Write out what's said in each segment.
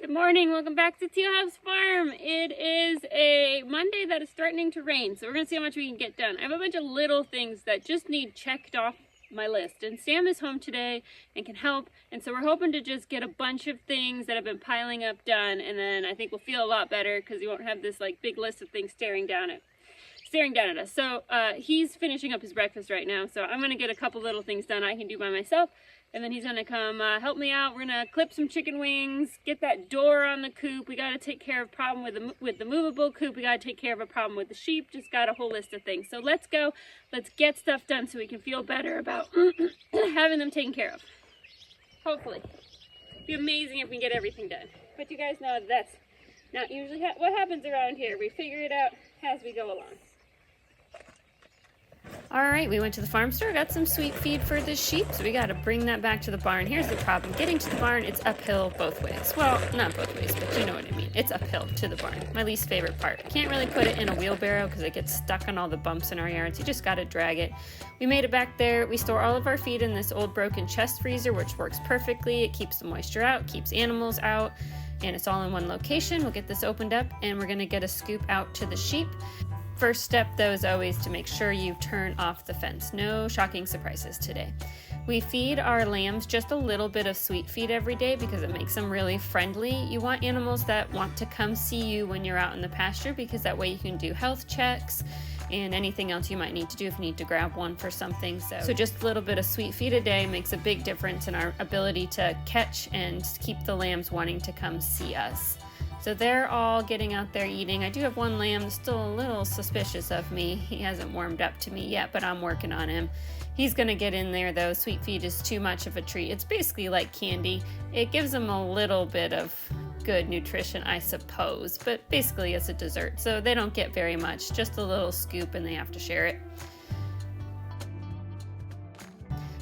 Good morning, welcome back to Teal House Farm. It is a Monday that is threatening to rain, so we're gonna see how much we can get done. I have a bunch of little things that just need checked off my list, and Sam is home today and can help, and so we're hoping to just get a bunch of things that have been piling up done, and then I think we'll feel a lot better because you won't have this like big list of things staring down at us. So he's finishing up his breakfast right now, so I'm gonna get a couple little things done I can do by myself. And then he's gonna come help me out. We're gonna clip some chicken wings, get that door on the coop. We gotta take care of a problem with the movable coop. We gotta take care of a problem with the sheep. Just got a whole list of things. So let's go. Let's get stuff done so we can feel better about having them taken care of. Hopefully. It'd be amazing if we can get everything done. But you guys know that's not usually what happens around here. We figure it out as we go along. Alright, we went to the farm store, got some sweet feed for the sheep, so we got to bring that back to the barn. Here's the problem. Getting to the barn, it's uphill both ways. Well, not both ways, but you know what I mean. It's uphill to the barn. My least favorite part. Can't really put it in a wheelbarrow because it gets stuck on all the bumps in our yards. You just got to drag it. We made it back there. We store all of our feed in this old broken chest freezer, which works perfectly. It keeps the moisture out, keeps animals out, and it's all in one location. We'll get this opened up, and we're going to get a scoop out to the sheep. First step, though, is always to make sure you turn off the fence. No shocking surprises today. We feed our lambs just a little bit of sweet feed every day because it makes them really friendly. You want animals that want to come see you when you're out in the pasture because that way you can do health checks and anything else you might need to do if you need to grab one for something. So just a little bit of sweet feed a day makes a big difference in our ability to catch and keep the lambs wanting to come see us. So they're all getting out there eating. I do have one lamb that's still a little suspicious of me. He hasn't warmed up to me yet, but I'm working on him. He's gonna get in there though. Sweet feed is too much of a treat. It's basically like candy. It gives them a little bit of good nutrition, I suppose, but basically it's a dessert. So they don't get very much, just a little scoop and they have to share it.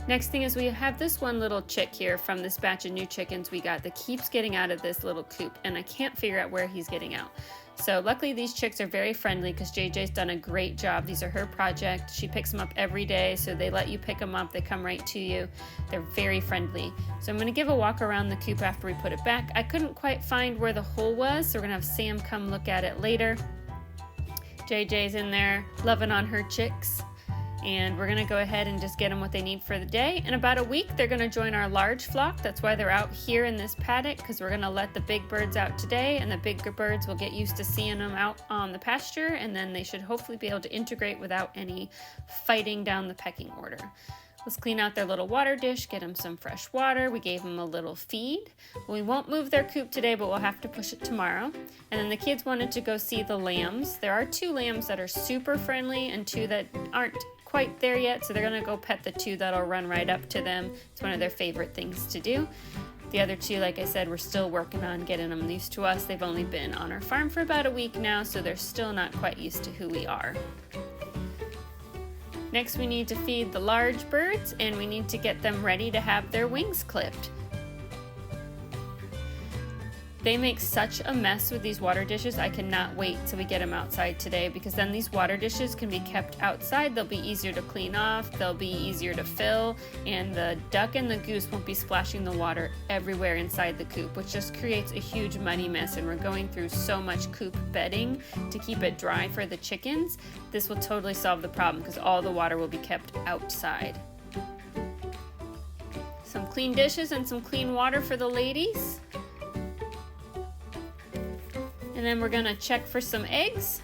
Next thing is we have this one little chick here from this batch of new chickens we got that keeps getting out of this little coop, and I can't figure out where he's getting out. So luckily these chicks are very friendly because JJ's done a great job. These are her project. She picks them up every day, so they let you pick them up. They come right to you. They're very friendly. So I'm going to give a walk around the coop after we put it back. I couldn't quite find where the hole was, so we're going to have Sam come look at it later. JJ's in there loving on her chicks. And we're gonna go ahead and just get them what they need for the day. In about a week, they're gonna join our large flock. That's why they're out here in this paddock, because we're gonna let the big birds out today, and the bigger birds will get used to seeing them out on the pasture, and then they should hopefully be able to integrate without any fighting down the pecking order. Let's clean out their little water dish, get them some fresh water. We gave them a little feed. We won't move their coop today, but we'll have to push it tomorrow. And then the kids wanted to go see the lambs. There are 2 lambs that are super friendly and 2 that aren't quite there yet, so they're gonna go pet the 2 that'll run right up to them. It's one of their favorite things to do. The other 2, like I said, we're still working on getting them used to us. They've only been on our farm for about a week now, so they're still not quite used to who we are. Next, we need to feed the large birds, and we need to get them ready to have their wings clipped. They make such a mess with these water dishes. I cannot wait till we get them outside today, because then these water dishes can be kept outside. They'll be easier to clean off, they'll be easier to fill, and the duck and the goose won't be splashing the water everywhere inside the coop, which just creates a huge muddy mess, and we're going through so much coop bedding to keep it dry for the chickens. This will totally solve the problem because all the water will be kept outside. Some clean dishes and some clean water for the ladies. And then we're gonna check for some eggs.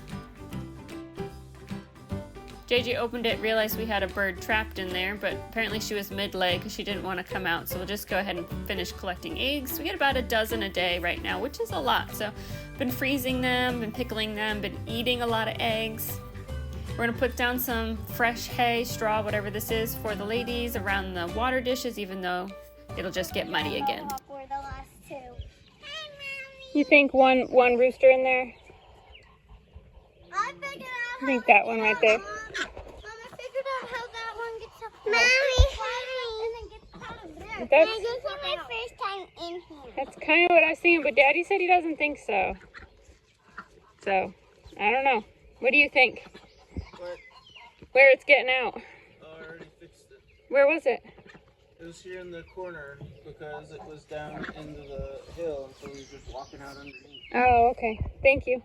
JJ opened it, realized we had a bird trapped in there, but apparently she was mid-lay because she didn't want to come out. So we'll just go ahead and finish collecting eggs. We get about a dozen a day right now, which is a lot. So been freezing them, been pickling them, been eating a lot of eggs. We're gonna put down some fresh hay, straw, whatever this is, for the ladies around the water dishes, even though it'll just get muddy again. We're the last 2. You think one rooster in there? I figured out. I think that one right there. Mom, I figured out how that one gets up. Mommy, and then gets out of there. That's, This is my first time in here. that's kind of what I was thinking, but Daddy said he doesn't think so. So, I don't know. What do you think? What? Where it's getting out? Oh, I already fixed it. Where was it? It was here in the corner because it was down into the hill, and so we were just walking out underneath. Oh, okay. Thank you.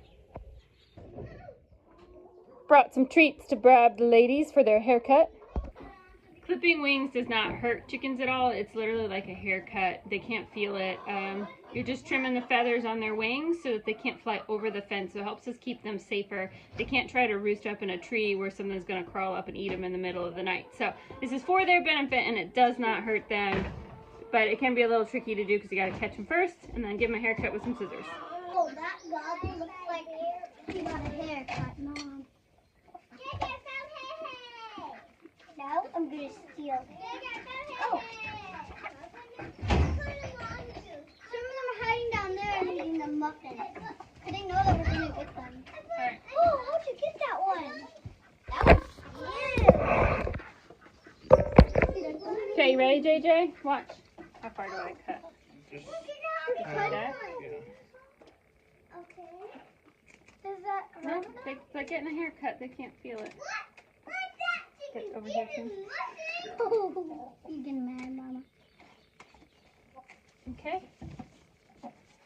Brought some treats to bribe the ladies for their haircut. Clipping wings does not hurt chickens at all. It's literally like a haircut. They can't feel it. You're just trimming the feathers on their wings so that they can't fly over the fence. So it helps us keep them safer. They can't try to roost up in a tree where someone's going to crawl up and eat them in the middle of the night. So this is for their benefit, and it does not hurt them. But it can be a little tricky to do because you got to catch them first and then give them a haircut with some scissors. Oh, that dog looks like he got a haircut, Mom. Now I'm gonna steal. Oh. Some of them are hiding down there and eating the muffins. I didn't know that we're gonna get them. Alright. Oh, how'd you get that one? That was you. Okay, you ready, JJ? Watch. How far do I cut? Just Like that? Okay. Does that No, they're getting a haircut. They can't feel it. Get over here, Kim. Oh, you getting mad, Mama? Okay.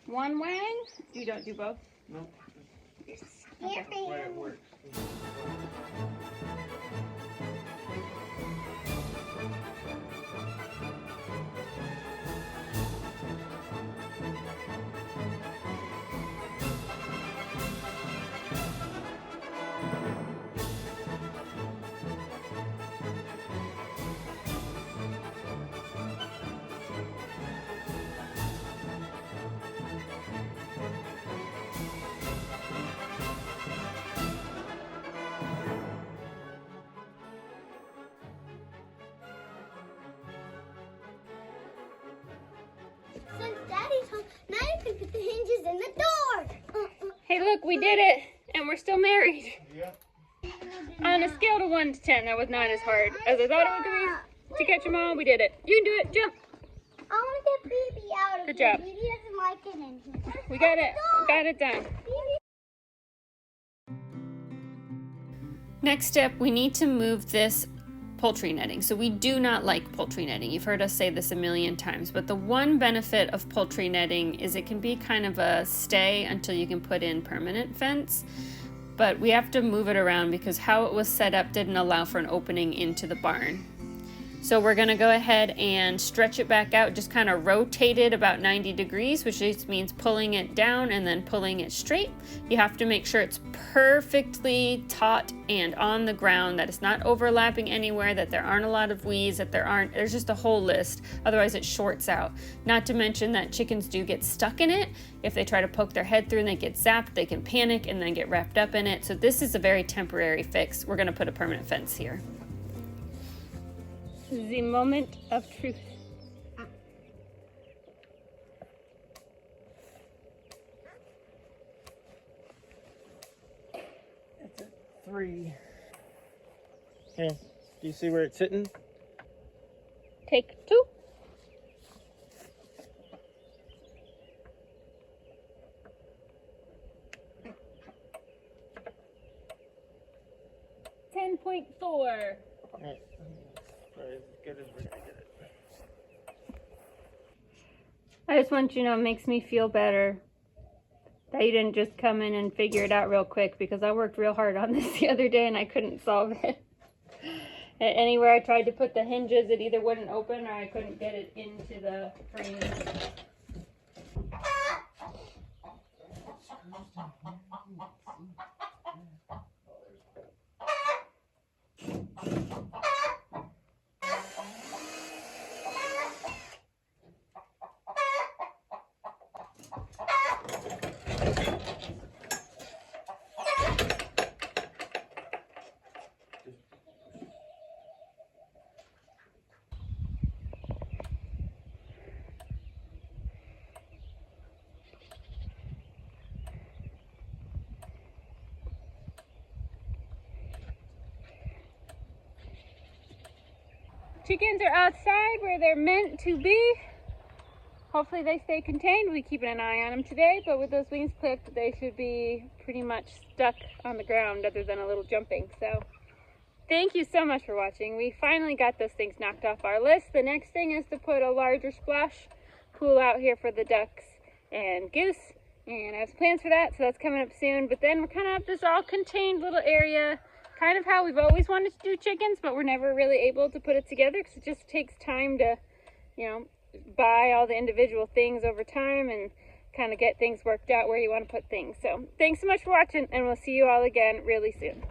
One wang. You don't do both? no. Okay. That's why it works. Since Daddy's home, now you can put the hinges in the door. Hey, look, we did it, and we're still married. Yeah. On a scale of 1 to 10, that was not as hard as I thought it was going to be. To catch them all, we did it. You can do it. Jump. I want to get Baby out of Good here. job. Baby doesn't like it in here. We got it. Got it done. Next step, we need to move this poultry netting. So we do not like poultry netting. You've heard us say this a million times, but the one benefit of poultry netting is it can be kind of a stay until you can put in permanent fence. But we have to move it around because how it was set up didn't allow for an opening into the barn. So we're gonna go ahead and stretch it back out, just kind of rotate it about 90 degrees, which just means pulling it down and then pulling it straight. You have to make sure it's perfectly taut and on the ground, that it's not overlapping anywhere, that there aren't a lot of weeds, there's just a whole list, otherwise it shorts out. Not to mention that chickens do get stuck in it. If they try to poke their head through and they get zapped, they can panic and then get wrapped up in it. So this is a very temporary fix. We're gonna put a permanent fence here. The moment of truth. It's at 3. Okay. Do you see where it's sitting? Take 2. .4. Alright. Probably as good as we're gonna get it. I just want you to know it makes me feel better that you didn't just come in and figure it out real quick, because I worked real hard on this the other day and I couldn't solve it. Anywhere I tried to put the hinges, it either wouldn't open or I couldn't get it into the frame. Chickens are outside where they're meant to be. Hopefully they stay contained. We're keeping an eye on them today, but with those wings clipped, they should be pretty much stuck on the ground other than a little jumping. So thank you so much for watching. We finally got those things knocked off our list. The next thing is to put a larger splash pool out here for the ducks and goose. And I have plans for that, so that's coming up soon. But then we're kind of have this all contained little area, kind of how we've always wanted to do chickens, but we're never really able to put it together because it just takes time to, you know, buy all the individual things over time and kind of get things worked out where you want to put things. So thanks so much for watching, and we'll see you all again really soon.